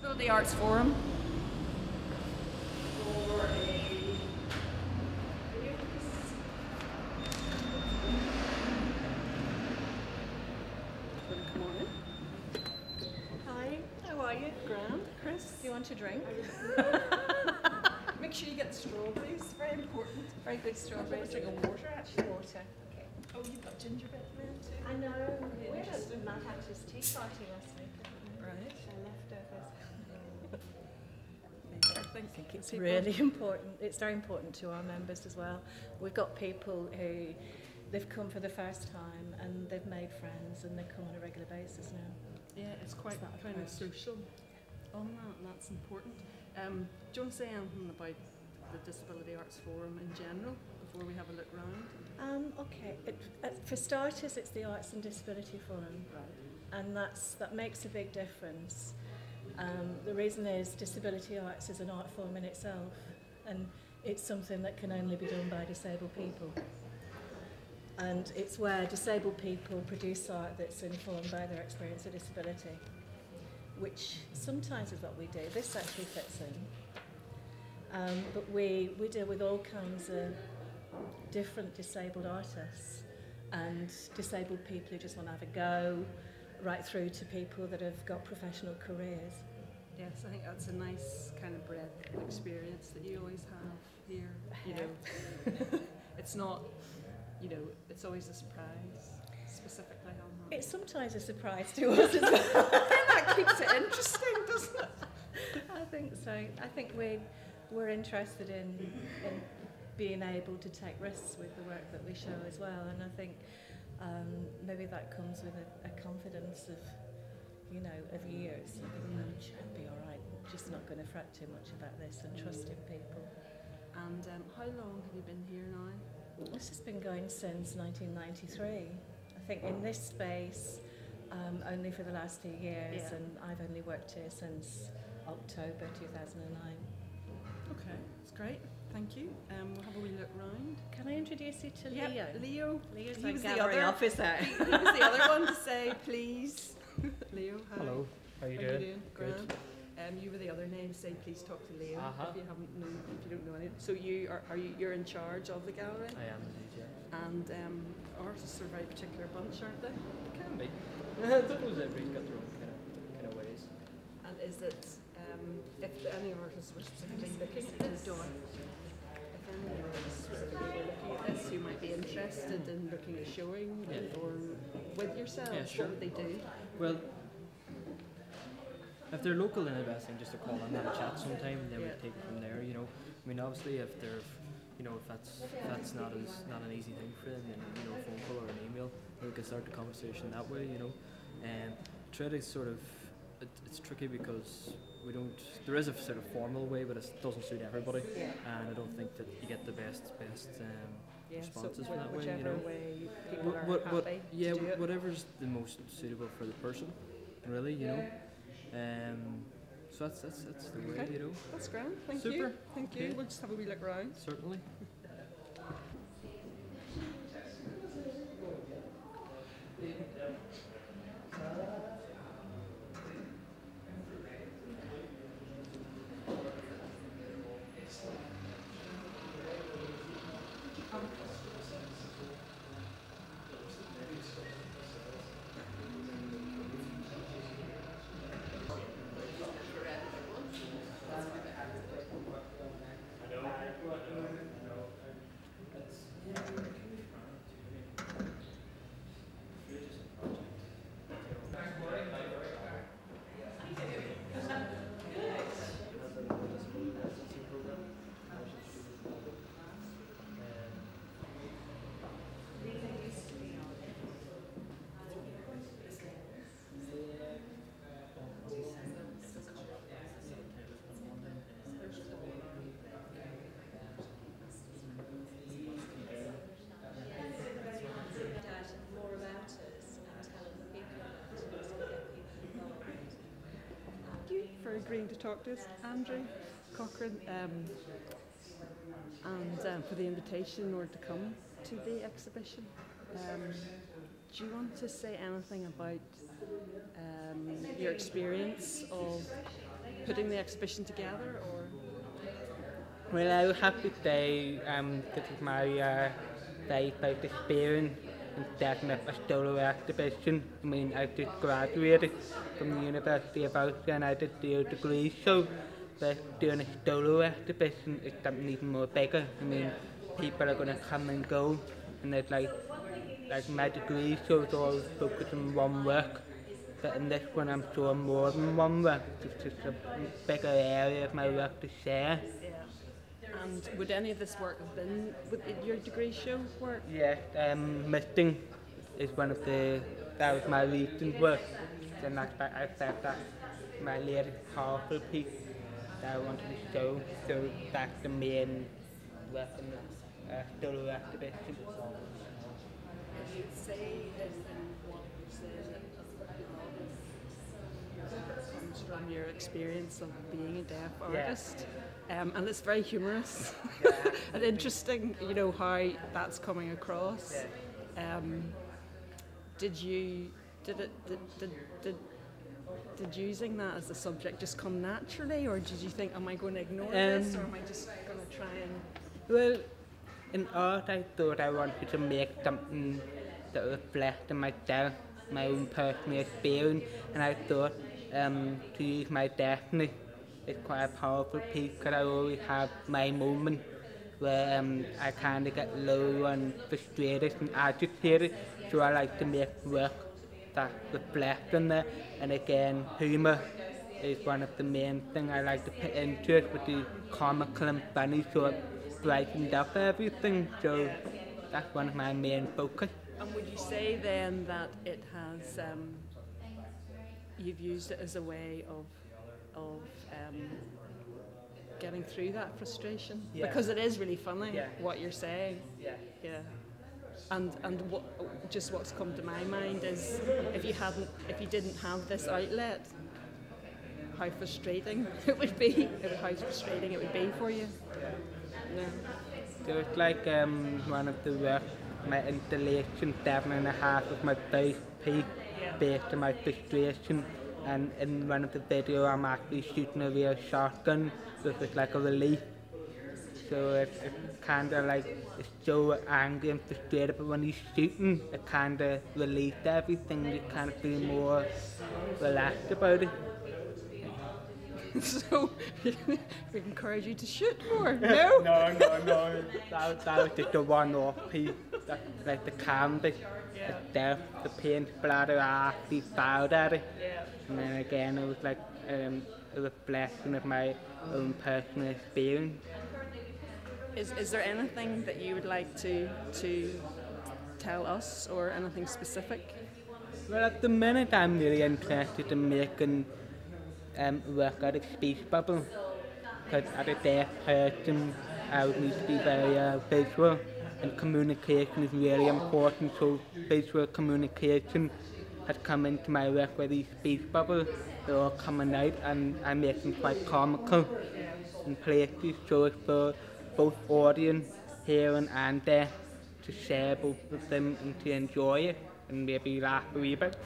Disability Arts Forum. Hi, how are you? Grand. Chris? Do you want a drink? Make sure you get the strawberries, very important. Very good strawberries. Drink of water actually. Water. Okay. Oh, you've got gingerbread men too. I know. We had a Matt Hatch's tea party last week. Right. Leftovers. I think it's really important. It's very important to our members as well. We've got people who they've come for the first time and they've made friends and they come on a regular basis now. Yeah, it's quite kind of social on that, and that's important. Do you want to say anything about the Disability Arts Forum in general before we have a look round? Okay. For starters, it's the Arts and Disability Forum, Right. and that makes a big difference. The reason is disability arts is an art form in itself, and it's something that can only be done by disabled people. And it's where disabled people produce art that's informed by their experience of disability, which sometimes is what we do. This actually fits in. But we deal with all kinds of different disabled artists and disabled people who just want to have a go, right through to people that have got professional careers. Yes, I think that's a nice kind of breadth of experience that you always have here. You know, it's not, you know, it's always a surprise, specifically on that. It's sometimes a surprise to us as well. That keeps it interesting, doesn't it? I think so. I think we're interested in being able to take risks with the work that we show as well, and I think maybe that comes with a confidence of, you know, of years. It'll be all right. I'm just not going to fret too much about this and trust in people. And how long have you been here now? This has been going since 1993. I think in this space only for the last few years, Yeah. and I've only worked here since October 2009. Okay, that's great. Thank you. We'll have a wee look round. Can I introduce you to Yep, Leo? Leo. Leo's He our was the gallery other officer. He was the other one to say please. Leo, hi. Hello, how you How doing? you doing? Good. Grand. You were the other name to say please talk to Leo Uh-huh. if you don't know anything. So you're in charge of the gallery, I am indeed, yeah. and artists are a very particular bunch, aren't they? It can be. I suppose everybody's got their own kind of ways. And is it if any artists were specifically looking at this, if any artists specifically were looking at this who might be interested in looking at showing or with yourselves, Yeah, sure. what would they do? Well, if they're local, then I'd ask them just to call and have a chat sometime, and then we take it from there. You know, I mean, obviously, if they're, you know, if that's not an easy thing for them, then you know, a phone call or an email, we can start the conversation that way. You know, and try to sort of. It's tricky because we don't. There is a sort of formal way, but it doesn't suit everybody, and I don't think that you get the best responses from that way. You know, way people are happy to do it. whatever's the most suitable for the person, really. You know. So that's the way. Okay. You know. That's grand. Thank Super. you. Thank you. Okay. We'll just have a wee look around. Certainly. For agreeing to talk to us, Andrew Cochrane, and for the invitation in order to come to the exhibition. do you want to say anything about your experience of putting the exhibition together, or? Well, I would have to say this is my very first experience in setting up a solo exhibition. I mean, I just graduated from the University of Ulster and I did do a degree show, but doing a solo exhibition is something even more bigger. I mean, people are going to come and go, and there's like my degree show is all focused on one work, but in this one I'm showing more than one work. It's just a bigger area of my work to share. And would any of this work have been within your degree show work? Yes, misting is that was my recent work, and I felt that my latest powerful piece that I wanted to show, so that's the main work in the solo exhibition. Would you say in what you say that comes from your experience of being a deaf artist? And it's very humorous and interesting, you know, how that's coming across. Did using that as a subject just come naturally, or did you think, am I going to ignore this, or am I just going to try and? Well, in art, I thought I wanted to make something that reflected myself, my own personal experience, and I thought to use my deafness. It's quite a powerful piece because I always have my moment where I kind of get low and frustrated and agitated, so I like to make work that reflects on that. And again, humour is one of the main things I like to put into it, with the comical and funny, so it brightens up everything, so that's one of my main focus. And would you say then that it has, you've used it as a way of getting through that frustration? Because it is really funny what you're saying. And what's come to my mind is if you didn't have this outlet, how frustrating it would be. How frustrating it would be for you. So it's like one of the work, my installation, 7.5 of my first piece, based on my frustration. And in one of the videos, I'm actually shooting a real shotgun, so it's like a relief. So it's kind of like, it's so angry and frustrated, but when you're shooting, it kind of relieves everything. You kind of feel more relaxed about it. So, we encourage you to shoot more, no? No. That was just a one-off piece. Like the canvas, the paint splatter, I actually fouled at it. And then again, it was like a reflection of my own personal experience. Is there anything that you would like to tell us, or anything specific? Well, at the minute, I'm really interested in making work out of speech bubble, because as a deaf person, I would need to be very visual, and communication is really important, so visual communication has come into my work with these speech bubbles. They're all coming out, and I make them quite comical in places, so it's for both audience, hearing and deaf, to share both of them and to enjoy it and maybe laugh a wee bit.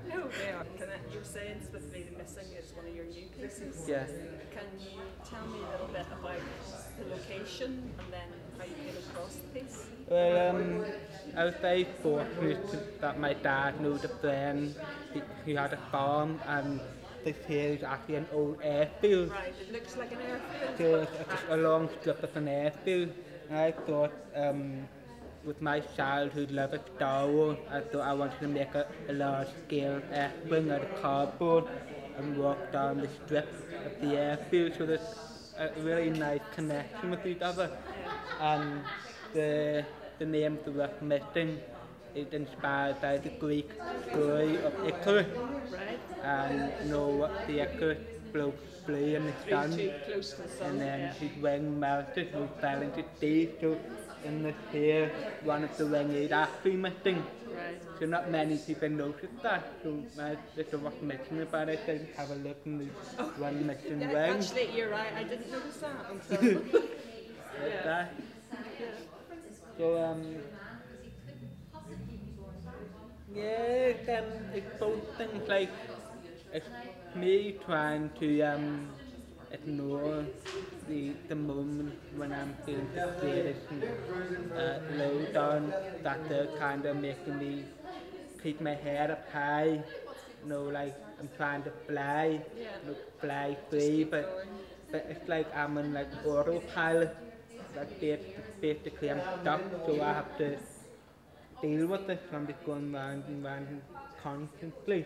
No, they are. You're saying specifically The Missing is one of your new pieces. Yeah. Can you tell me a little bit about the location and then how you came across the piece? Well, I was very fortunate that my dad knew a friend who had a farm, and this here is actually an old airfield. Right, it looks like an airfield. So it's just a long strip of an airfield. And I thought, with my childhood love of Star Wars, I thought I wanted to make a large-scale airplane out of cardboard and walk down the strip of the airfield. So there's a really nice connection with each other. And the name of the work, Missing, is inspired by the Greek story of Icarus. Right. And you know what the Icarus bloke flew in the sun, Too close to the sun. and then his wing melted and he fell into sea. So in this here, one of the wings is actually missing. Right. So not many people notice that. So this is what's missing about it. They have a look in the one missing wing. Actually, you're right. I didn't notice that until. Like that. So Yeah, it's both things like it's me trying to ignore the moment when I'm feeling frustrated and low down that they're kind of making me keep my head up high. You know, like I'm trying to fly, fly free, but it's like I'm on like autopilot. Like basically I'm stuck, so I have to deal with it. So I'm just going round and round constantly.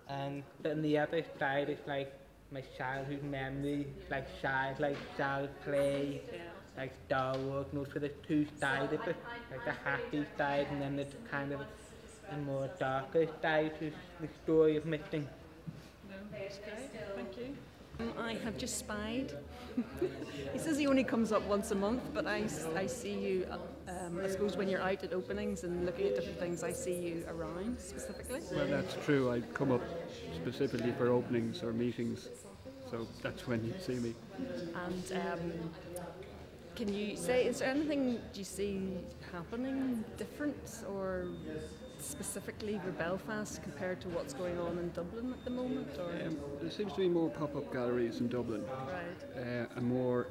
And then the other side is like my childhood memory, like child play, like Star Wars, and those are the two sides of it, like the happy side and then the kind of the more darker side to the story of missing. No, that's great. Thank you. I have just spied. He says he only comes up once a month, but I see you, I suppose when you're out at openings and looking at different things, I see you around specifically. Well, that's true. I come up specifically for openings or meetings, so that's when you see me. And can you say, is there anything do you see happening different or specifically for Belfast compared to what's going on in Dublin at the moment? Or? There seems to be more pop-up galleries in Dublin, Right. and more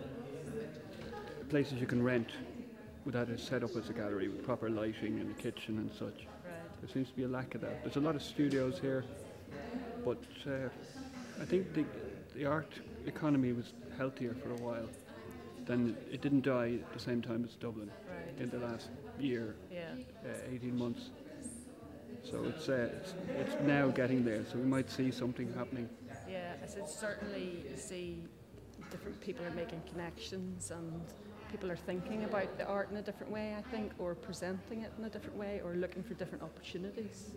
places you can rent without it set up as a gallery with proper lighting and a kitchen and such. Right. There seems to be a lack of that. There's a lot of studios here, but I think the art economy was healthier for a while. Then it didn't die at the same time as Dublin in the last year, 18 months. So it's now getting there, so we might see something happening. Yeah, I said certainly you see different people are making connections and people are thinking about the art in a different way, I think, or presenting it in a different way, or looking for different opportunities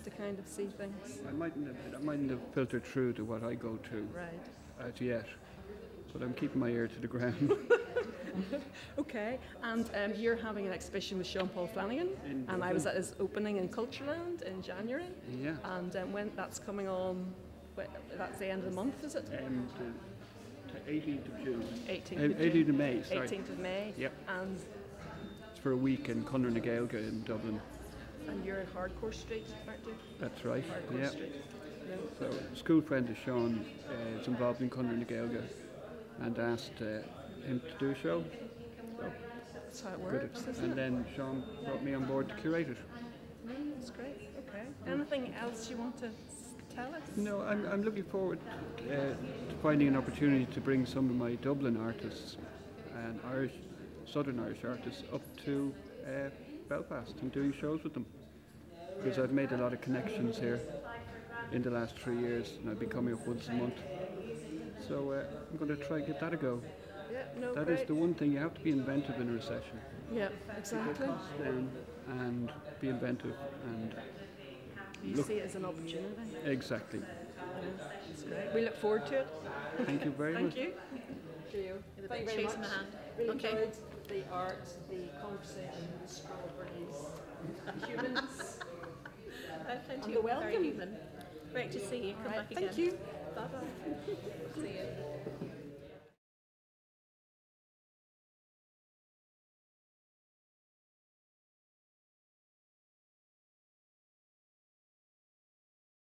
to kind of see things. I mightn't have filtered through to what I go to as yet, but I'm keeping my ear to the ground. Okay, and you're having an exhibition with Sean Paul Flanagan, and I was at his opening in Cultureland in January. Yeah. And when that's coming on, that's the end of the month, is it? The 18th of June. 18th of May, sorry. 18th of May. Yep. And it's for a week in Conor na Gaeilge in Dublin. And you're in Hardcore Street, aren't you? That's right. Hardcore Street. No. So a school friend of Sean is involved in Conor na Gaeilge and asked him to do a show. So that's how it works, isn't and it? then Sean brought me on board to curate it. That's great. Okay. Anything else you want to tell us? No, I'm looking forward to finding an opportunity to bring some of my Dublin artists and Southern Irish artists up to Belfast and doing shows with them. Because I've made a lot of connections here in the last 3 years and I've been coming up once a month. So I'm going to try and give that a go. Yeah, no, That great. is the one thing, you have to be inventive in a recession. Yeah, exactly. Down and be inventive and You see it as an opportunity. exactly. That's great. We look forward to it. Thank you very much. Thank you. Cheerio. With a Thank big you very cheese in much. the hand. Really Okay. enjoyed the art, the conversation, the strawberries, the humans. Plenty And the of very welcome. human. Great to see you. Come Right, back again. thank you. Bye bye. See you.